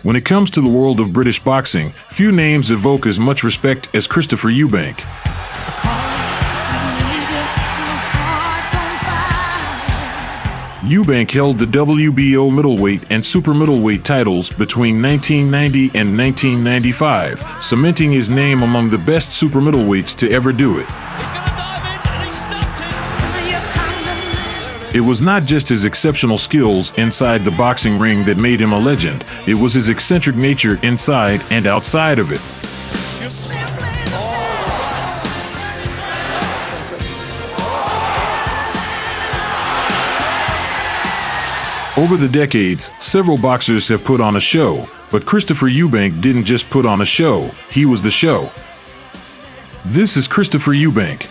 When it comes to the world of British boxing, few names evoke as much respect as Christopher Eubank. Eubank held the WBO middleweight and super-middleweight titles between 1990 and 1995, cementing his name among the best super-middleweights to ever do it. It was not just his exceptional skills inside the boxing ring that made him a legend. It was his eccentric nature inside and outside of it. Over the decades, several boxers have put on a show, but Christopher Eubank didn't just put on a show, he was the show. This is Christopher Eubank.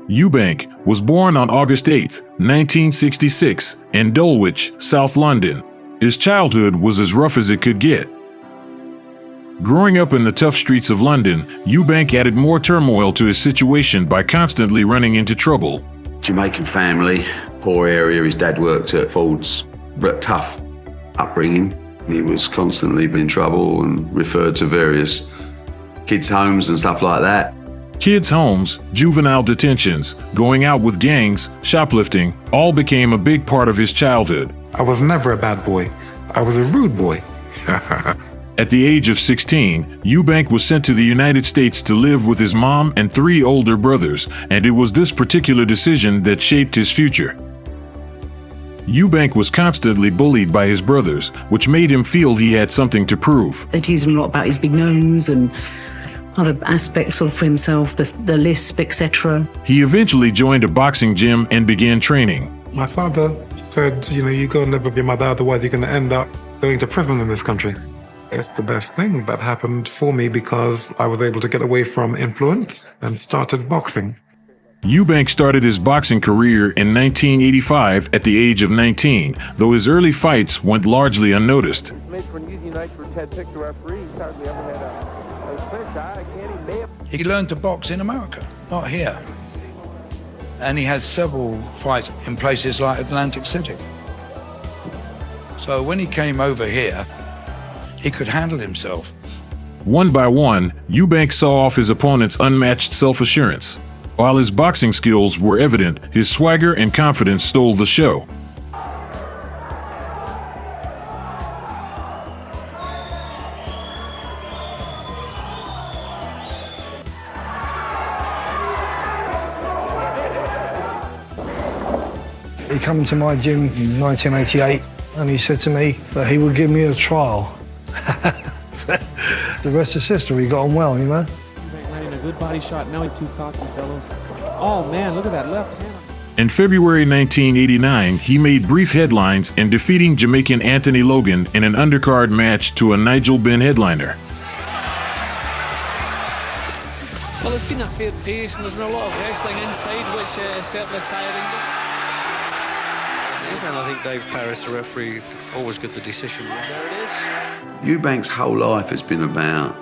Eubank was born on August 8, 1966, in Dulwich, South London. His childhood was as rough as it could get. Growing up in the tough streets of London, Eubank added more turmoil to his situation by constantly running into trouble. Jamaican family, poor area. His dad worked at Ford's, but tough upbringing. He was constantly in trouble and referred to various kids' homes and stuff like that. Kids' homes, juvenile detentions, going out with gangs, shoplifting, all became a big part of his childhood. I was never a bad boy. I was a rude boy. At the age of 16, Eubank was sent to the United States to live with his mom and 3 older brothers, and it was this particular decision that shaped his future. Eubank was constantly bullied by his brothers, which made him feel he had something to prove. They teased him a lot about his big nose and other aspects of himself, the lisp, etc. He eventually joined a boxing gym and began training. My father said, you go and live with your mother, otherwise you're going to end up going to prison in this country. It's the best thing that happened for me because I was able to get away from influence and started boxing. Eubank started his boxing career in 1985 at the age of 19, though his early fights went largely unnoticed. He learned to box in America, not here. And he has several fights in places like Atlantic City. So when he came over here, he could handle himself. One by one, Eubank saw off his opponent's unmatched self-assurance. While his boxing skills were evident, his swagger and confidence stole the show. He came into my gym in 1988 and he said to me that he would give me a trial. The rest is history. He got on well, Landing a good body shot. Now he's too cocky, fellas. Oh man, look at that left hand. In February 1989, he made brief headlines in defeating Jamaican Anthony Logan in an undercard match to a Nigel Benn headliner. Well, there's been a fair pace and there's been a lot of wrestling inside, which is certainly tiring. And I think Dave Parris, the referee, always got the decision. There it is. Eubank's whole life has been about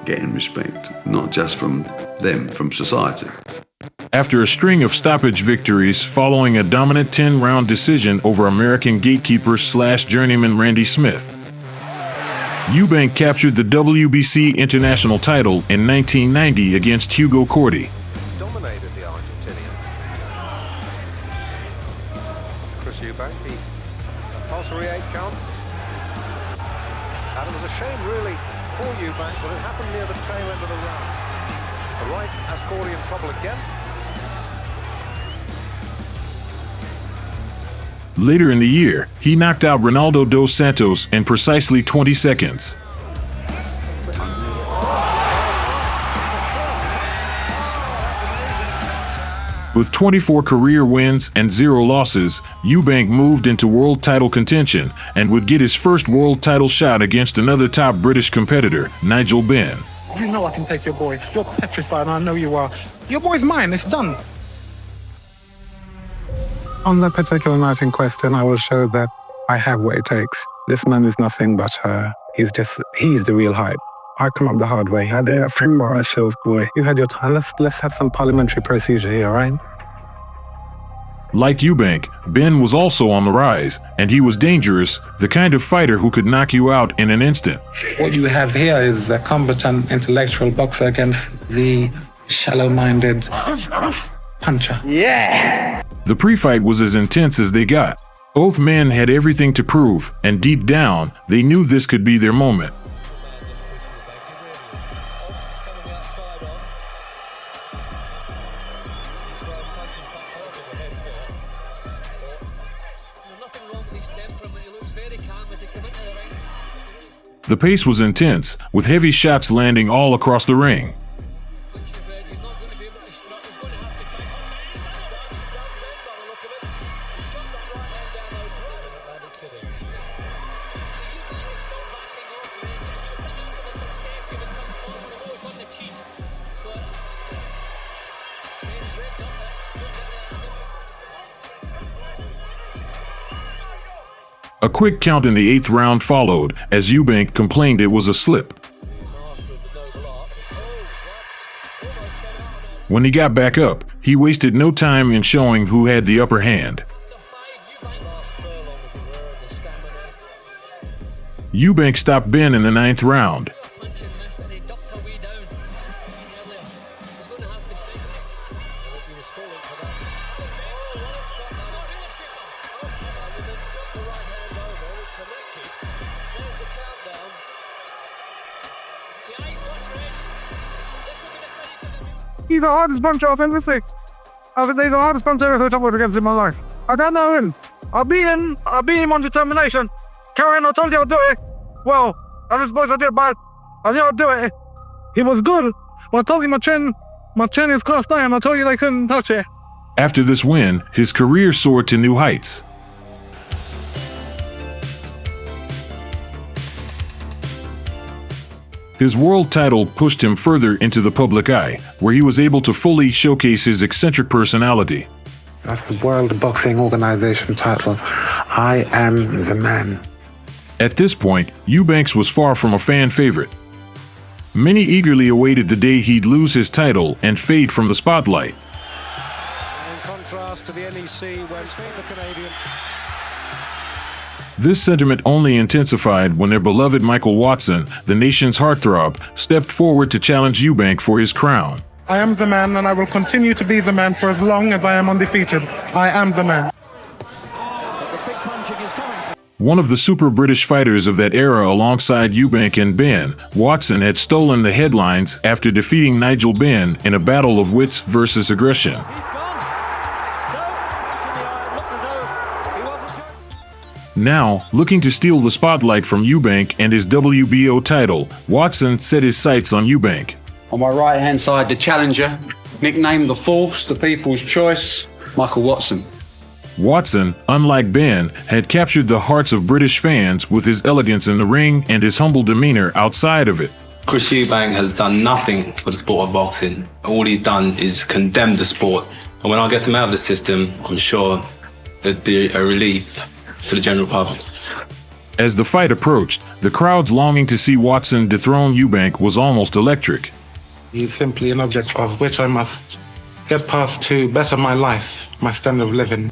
getting respect, not just from them, from society. After a string of stoppage victories following a dominant 10-round decision over American gatekeeper/journeyman Randy Smith, Eubank captured the WBC international title in 1990 against Hugo Corti. Dominated the Argentinian. Chris Eubank, the compulsory 8 count. And it was a shame, really, for Eubank, but it happened near the tail end of the round. The right has Corti in trouble again. Later in the year, he knocked out Ronaldo dos Santos in precisely 20 seconds. With 24 career wins and 0 losses, Eubank moved into world title contention and would get his first world title shot against another top British competitor, Nigel Benn. You know I can take your boy. You're petrified, and I know you are. Your boy's mine. It's done. On that particular night in question, I will show that I have what it takes. This man is nothing but he's the real hype. I come up the hard way. I did it for myself, boy. You had your time. Let's have some parliamentary procedure here, all right? Like Eubank, Ben was also on the rise, and he was dangerous, the kind of fighter who could knock you out in an instant. What you have here is a combatant intellectual boxer against the shallow-minded puncher. The pre-fight was as intense as they got. Both men had everything to prove, and deep down, they knew this could be their moment. The pace was intense, with heavy shots landing all across the ring. A quick count in the 8th round followed, as Eubank complained it was a slip. When he got back up, he wasted no time in showing who had the upper hand. Eubank stopped Ben in the 9th round. He's the hardest puncher I've ever seen. He's the hardest puncher I've ever come up against in my life. I don't know him. I beat him on determination. Karen, I told you I'd do it. Well, I was supposed to do it, but I knew I'd do it. He was good. Well, I told you my chin is cast iron. I told you they couldn't touch it. After this win, his career soared to new heights. His world title pushed him further into the public eye, where he was able to fully showcase his eccentric personality. That's the World Boxing Organization title. I am the man. At this point, Eubanks was far from a fan favorite. Many eagerly awaited the day he'd lose his title and fade from the spotlight. In contrast to the NEC, where the Canadian. This sentiment only intensified when their beloved Michael Watson, the nation's heartthrob, stepped forward to challenge Eubank for his crown. I am the man, and I will continue to be the man for as long as I am undefeated. I am the man. One of the super British fighters of that era alongside Eubank and Ben, Watson had stolen the headlines after defeating Nigel Benn in a battle of wits versus aggression. Now, looking to steal the spotlight from Eubank and his WBO title, Watson set his sights on Eubank. On my right-hand side, the challenger, nicknamed the Force, the People's Choice, Michael Watson. Watson, unlike Ben, had captured the hearts of British fans with his elegance in the ring and his humble demeanor outside of it. Chris Eubank has done nothing for the sport of boxing. All he's done is condemn the sport. And when I get him out of the system, I'm sure it'd be a relief to the general public. As the fight approached, the crowd's longing to see Watson dethrone Eubank was almost electric. He's simply an object of which I must get past to better my life, my standard of living.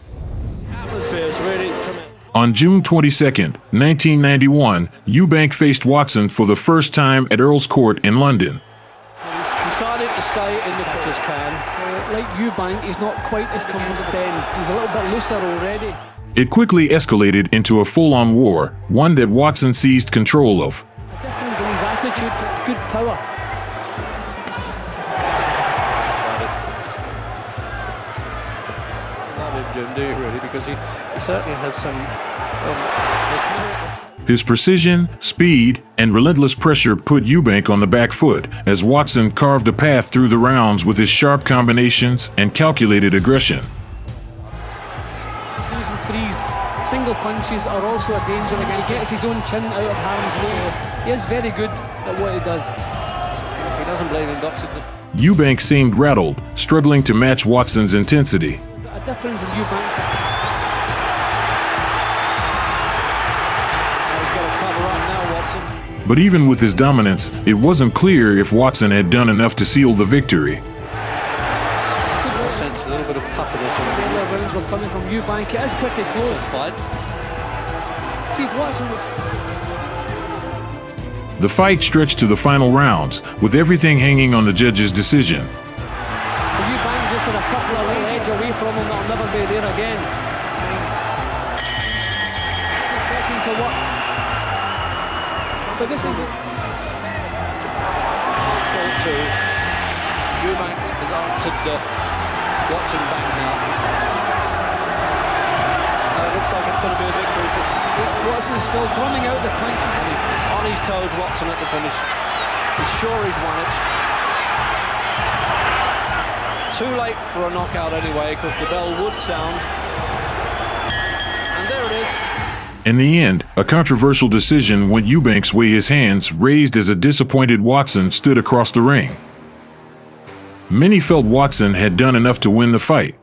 On June 22, 1991, Eubank faced Watson for the first time at Earl's Court in London. He's decided to stay in the pitcher's can. Like Eubank, he's not quite as comfortable as Ben. He's a little bit looser already. It quickly escalated into a full-on war, one that Watson seized control of. The difference in his attitude, good power. Really, because he certainly has some. His precision, speed, and relentless pressure put Eubank on the back foot as Watson carved a path through the rounds with his sharp combinations and calculated aggression. Single punches are also a danger again. He gets his own chin out of harm's way. He is very good at what he does. He doesn't blame in boxing. Eubank seemed rattled, struggling to match Watson's intensity. A difference in Eubank's. He's got a cover up now, Watson. But even with his dominance, it wasn't clear if Watson had done enough to seal the victory. sense a little bit of puffiness. The other rounds were coming from Eubank. It is pretty close. See if Watson was... The fight stretched to the final rounds, with everything hanging on the judge's decision. Eubank just had a couple of little edge away from him that'll never be there again. Second to what? But this is... Still two. Eubank has answered Watson back now. It looks like it's going to be a victory for Watson still drumming out the punches. on his toes. Watson at the finish. He's sure he's won it. Too late for a knockout anyway, because the bell would sound. And there it is. In the end, a controversial decision went Eubank's way. His hands raised as a disappointed Watson stood across the ring. Many felt Watson had done enough to win the fight.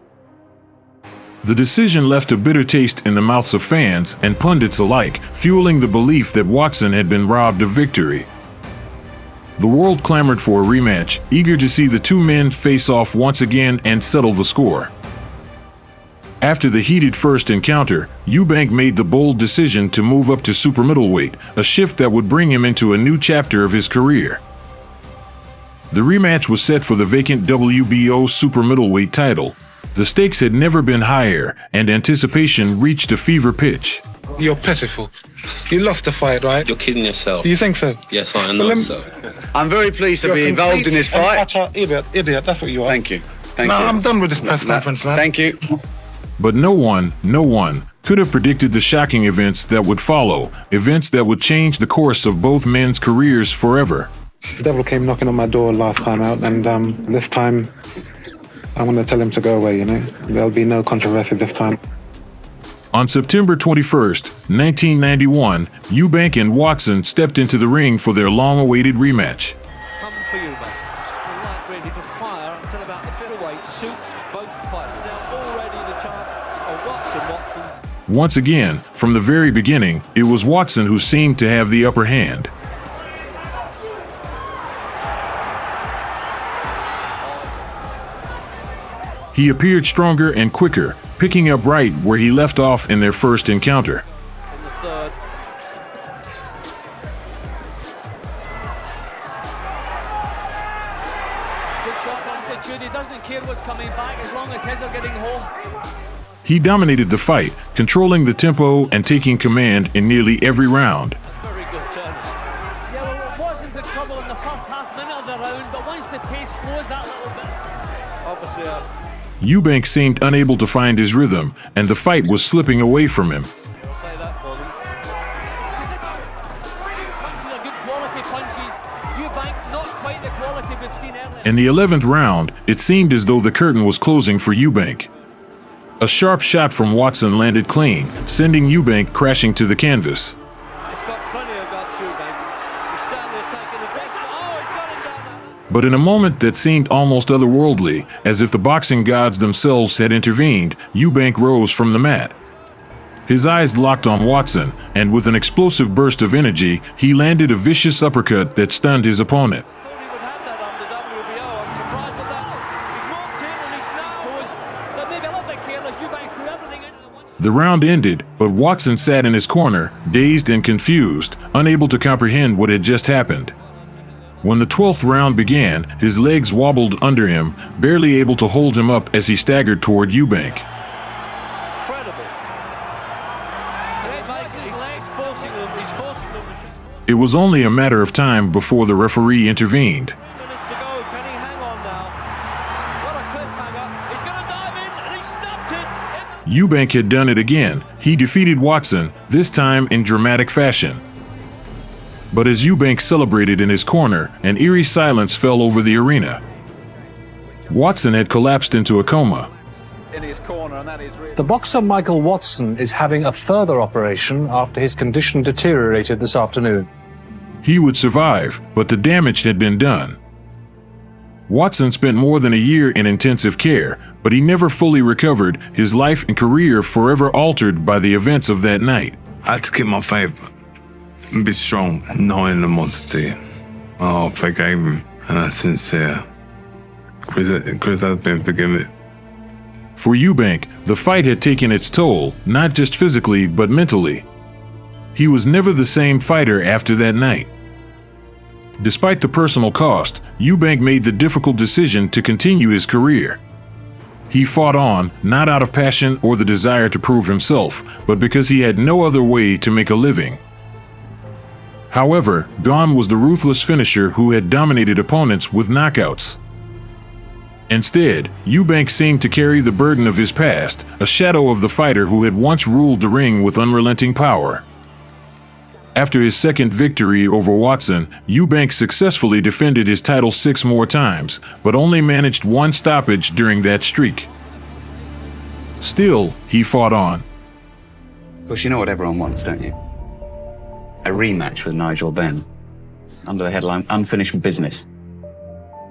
The decision left a bitter taste in the mouths of fans and pundits alike, fueling the belief that Watson had been robbed of victory. The world clamored for a rematch, eager to see the two men face off once again and settle the score. After the heated first encounter, Eubank made the bold decision to move up to super middleweight, a shift that would bring him into a new chapter of his career. The rematch was set for the vacant WBO super middleweight title. The stakes had never been higher, and anticipation reached a fever pitch. You're pitiful. You lost the fight, right? You're kidding yourself. Do you think so? Yes, I know so. I'm very pleased to be involved in this fight. Idiot, that's what you are. Thank you. Thank you. I'm done with this press conference, man. Thank you. But no one could have predicted the shocking events that would follow, events that would change the course of both men's careers forever. The devil came knocking on my door last time out, and this time I'm going to tell him to go away, you know? There'll be no controversy this time. On September 21st, 1991, Eubank and Watson stepped into the ring for their long-awaited rematch. Come for Eubank. Right, ready to fire until about the middleweight suits both fighters. Now already the chance of Watson. Once again, from the very beginning, it was Watson who seemed to have the upper hand. He appeared stronger and quicker, picking up right where he left off in their first encounter. In the third. Good shot from Pitchud. He doesn't care what's coming back as long as his are getting home. He dominated the fight, controlling the tempo and taking command in nearly every round. Very good turn. Yeah, well, Watson's in trouble in the first half minute of the round, but once the pace slows that little bit. Obviously, Eubank seemed unable to find his rhythm, and the fight was slipping away from him. I'll say that for them. Punches are good quality punches. Eubank, not quite the quality we've seen earlier. In the 11th round, it seemed as though the curtain was closing for Eubank. A sharp shot from Watson landed clean, sending Eubank crashing to the canvas. It's got plenty of guts, Eubank. He's standing there taking the best. Oh, he's got him down there. But in a moment that seemed almost otherworldly, as if the boxing gods themselves had intervened, Eubank rose from the mat. His eyes locked on Watson, and with an explosive burst of energy, he landed a vicious uppercut that stunned his opponent. Thought he would have that under WBO. I'm surprised at that. He's walked in and he's now. But maybe a little bit careless. Eubank threw everything into the one. The round ended, but Watson sat in his corner, dazed and confused, unable to comprehend what had just happened. When the 12th round began, his legs wobbled under him, barely able to hold him up as he staggered toward Eubank. Incredible. He's forcing them. He's forcing them. It was only a matter of time before the referee intervened. 2 minutes to go. Can he hang on now? What a cliffhanger. He's going to dive in and he snapped it. Eubank had done it again. He defeated Watson, this time in dramatic fashion. But as Eubank celebrated in his corner, an eerie silence fell over the arena. Watson had collapsed into a coma. In his corner, and that is really... The boxer Michael Watson is having a further operation after his condition deteriorated this afternoon. He would survive, but the damage had been done. Watson spent more than a year in intensive care, but he never fully recovered, his life and career forever altered by the events of that night. I had to keep my faith and be strong and knowing the monster. I forgave him, and that's sincere. Chris has been forgiven. For Eubank, the fight had taken its toll, not just physically, but mentally. He was never the same fighter after that night. Despite the personal cost, Eubank made the difficult decision to continue his career. He fought on, not out of passion or the desire to prove himself, but because he had no other way to make a living. However, gone was the ruthless finisher who had dominated opponents with knockouts. Instead, Eubank seemed to carry the burden of his past, a shadow of the fighter who had once ruled the ring with unrelenting power. After his second victory over Watson, Eubank successfully defended his title 6 more times, but only managed one stoppage during that streak. Still, he fought on. Of course, you know what everyone wants, don't you? A rematch with Nigel Benn, under the headline, Unfinished Business.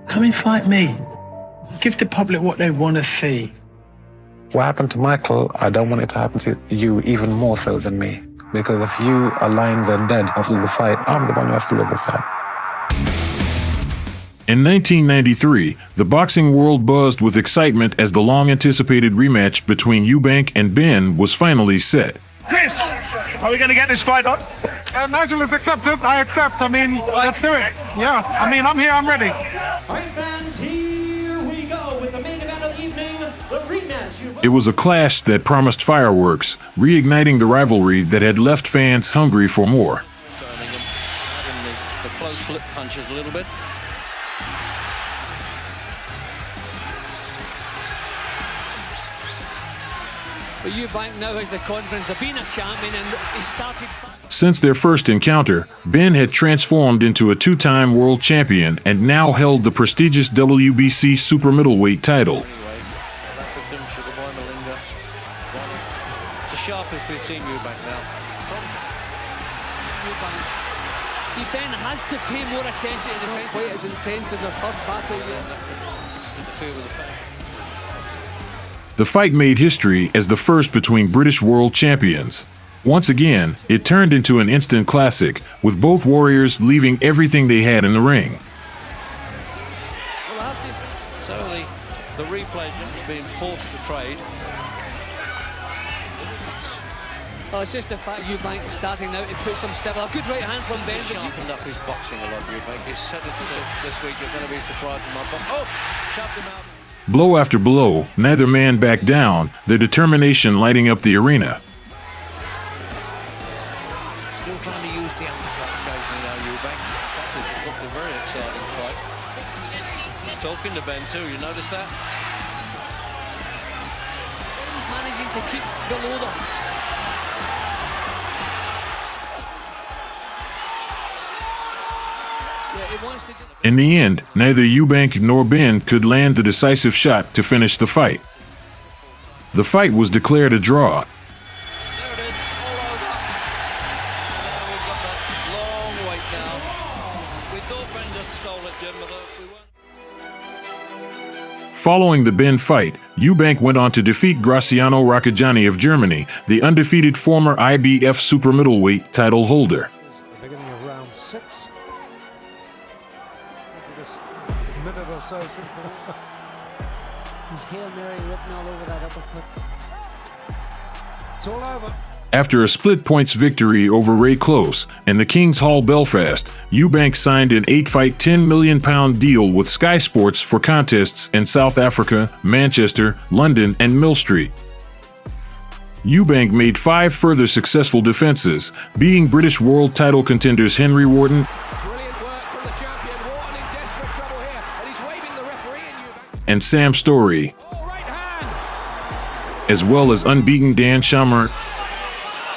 Come and fight me. Give the public what they want to see. What happened to Michael, I don't want it to happen to you even more so than me. Because if you are lying there dead after the fight, I'm the one who has to live with that. In 1993, the boxing world buzzed with excitement as the long-anticipated rematch between Eubank and Benn was finally set. Chris, are we going to get this fight on? Nigel has accepted. I accept. I mean, let's do it. Yeah, I mean, I'm here. I'm ready. All right, fans, here we go with the main event of the evening, the rematch. It was a clash that promised fireworks, reigniting the rivalry that had left fans hungry for more. The close flip punches a little bit. But Eubank now has the confidence of being a champion, and he started. Since their first encounter, Benn had transformed into a 2-time world champion and now held the prestigious WBC super-middleweight title. It's the sharpest we've seen Eubank now. See, Benn has to pay more attention to the defense. Quite as intense as the first battle yet. Interfere with the fight. The fight made history as the first between British world champions. Once again, it turned into an instant classic, with both warriors leaving everything they had in the ring. So the replay is being forced to trade. Oh, it's just the fact Eubank is starting now to put some step. A good right hand from Benn. He's sharpened up his boxing a lot, Eubank. He's said it this week, you're going to be surprised in my box. Oh, shoved him out. Blow after blow, neither man backed down, their determination lighting up the arena. Still trying to use the uppercut occasionally now, Eubank. This has looked a very exciting fight. He's talking to Benn too, you notice that? He's managing to keep below them. In the end, neither Eubank nor Benn could land the decisive shot to finish the fight. The fight was declared a draw. Following the Benn fight, Eubank went on to defeat Graziano Raccogiani of Germany, the undefeated former IBF super-middleweight title holder. Beginning of round 6. Minute or so since the... There's Hail Mary written all over that uppercut. It's all over. After a split points victory over Ray Close and the King's Hall Belfast, Eubank signed an 8-fight £10 million deal with Sky Sports for contests in South Africa, Manchester, London, and Mill Street. Eubank made 5 further successful defenses, beating British world title contenders Henry Wharton and Sam Story, as well as unbeaten Dan Shammer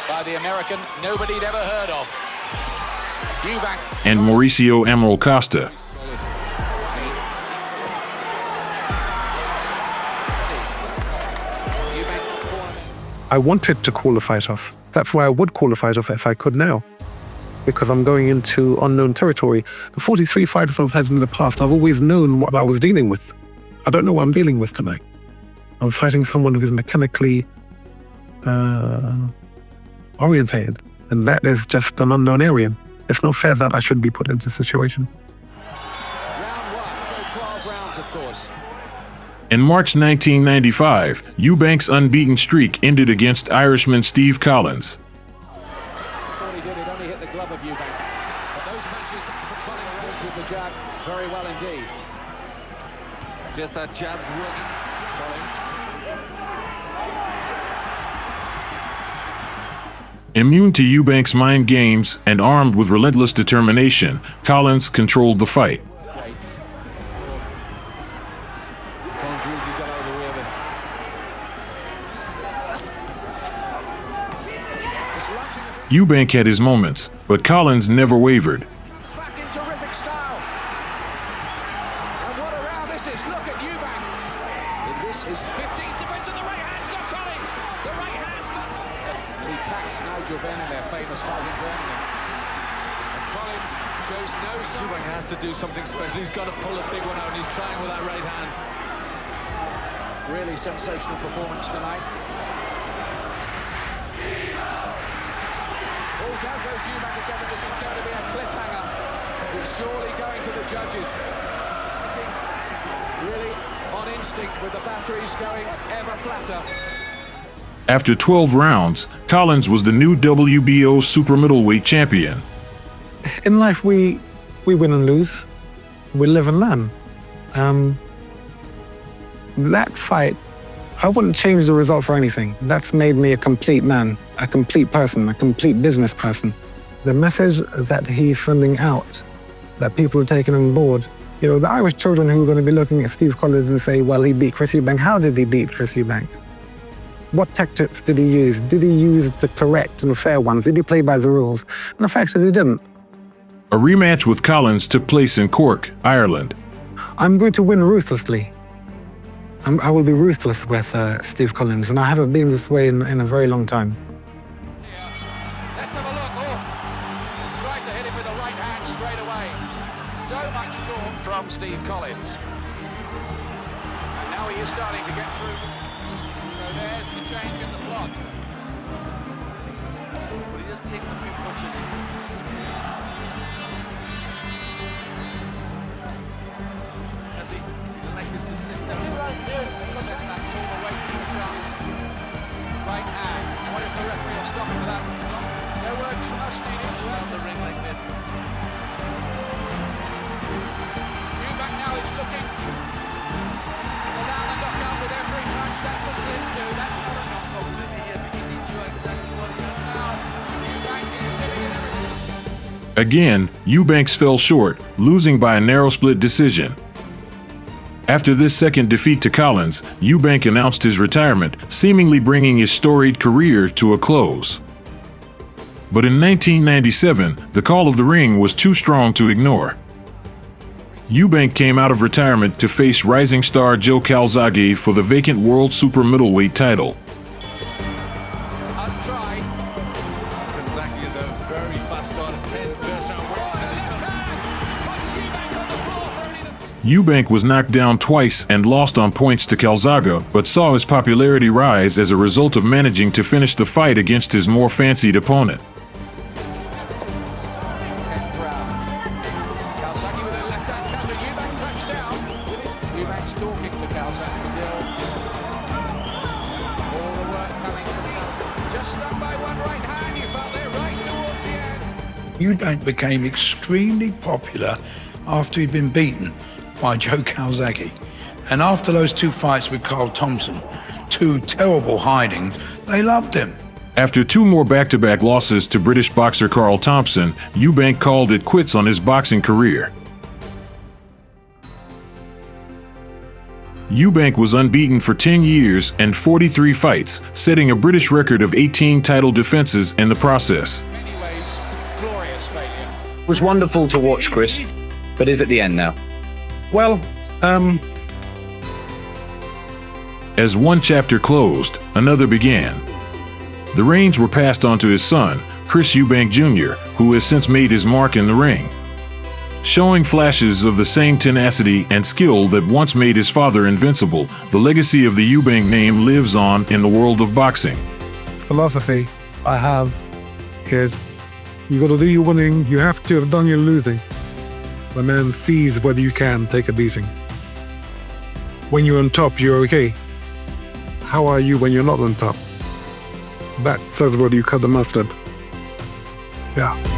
by the American nobody'd ever heard of. Eubank and Mauricio Amaral Costa. I wanted to call the fight off. That's why I would call the fight off if I could now, because I'm going into unknown territory. The 43 fighters I've had in the past, I've always known what I was dealing with. I don't know what I'm dealing with tonight. I'm fighting someone who's mechanically orientated, and that is just an unknown area. It's not fair that I should be put into this situation. Round 1, 12 rounds, of course. In March 1995, Eubank's unbeaten streak ended against Irishman Steve Collins. Before he did, it only hit the glove of Eubank. But those punches from Collins goes with the jab very well indeed. Just that jab working. Immune to Eubank's mind games and armed with relentless determination, Collins controlled the fight. Collins usually got out of the way of it. Eubank had his moments, but Collins never wavered. It's back in terrific style. And what a round this is. Look at Eubank. And this is 15th defense, and the right hand's got Collins. The right hand's got... And he packs Nigel Benn in their famous fight in Birmingham. And Collins shows no signs. Eubank has to do something special. He's got to pull a big one out, and he's trying with that right hand. Really sensational performance tonight. Oh, down goes Eubank again, and this is going to be a cliffhanger. He's surely going to the judges. Really on instinct with the batteries going ever flatter. After 12 rounds, Collins was the new WBO super-middleweight champion. In life, we win and lose. We live and learn. That fight, I wouldn't change the result for anything. That's made me a complete man, a complete person, a complete business person. The message that he's sending out, that people are taking on board, you know, the Irish children who are going to be looking at Steve Collins and say, well, he beat Chris Eubank. How did he beat Chris Eubank? What tactics did he use? Did he use the correct and fair ones? Did he play by the rules? And the fact that he didn't. A rematch with Collins took place in Cork, Ireland. I'm going to win ruthlessly. I will be ruthless with Steve Collins, and I haven't been this way in a very long time. Let's have a look. Oh, tried to hit him with the right hand straight away. So much talk from Steve Collins. And now he is starting to get through. So there's the change in the plot. But he has taken a few punches. Has he elected to sit down? Set backs all the way to the chest. Right hand. I wonder if the referee will stop him for that. No words from us needed to Around the ring like this. Eubank now is looking to allow the knockout with every punch. That's a slip too. That's not a knockout. Here because he knew exactly what he had to do. Eubank is giving it everything. Again, Eubanks fell short, losing by a narrow split decision. After this second defeat to Collins, Eubank announced his retirement, seemingly bringing his storied career to a close. But in 1997, the call of the ring was too strong to ignore. Eubank came out of retirement to face rising star Joe Calzaghe for the vacant world super-middleweight title. Untried. Calzaghe is a very fast starter. 10 first round win. Left hand. Puts Eubank on the floor for only the... Eubank was knocked down twice and lost on points to Calzaghe, but saw his popularity rise as a result of managing to finish the fight against his more fancied opponent. 10th round. Calzaghe with a left hand counter. Eubank touchdown. With his... Eubank's talking to Calzaghe still. All the work coming from Calzaghe. Just stunned by one right hand. You felt there right towards the end. Eubank became extremely popular after he'd been beaten by Joe Calzaghe. And after those two fights with Carl Thompson, two terrible hidings, they loved him. After two more back-to-back losses to British boxer Carl Thompson, Eubank called it quits on his boxing career. Eubank was unbeaten for 10 years and 43 fights, setting a British record of 18 title defenses in the process. In many ways, glorious failure. It was wonderful to watch, Chris, but is it the end now? Well, As one chapter closed, another began. The reins were passed on to his son, Chris Eubank Jr., who has since made his mark in the ring. Showing flashes of the same tenacity and skill that once made his father invincible, the legacy of the Eubank name lives on in the world of boxing. Philosophy I have is you got to do your winning, you have to have done your losing. The man sees whether you can take a beating. when you're on top, you're okay. How are you when you're not on top? That says whether you cut the mustard. Yeah.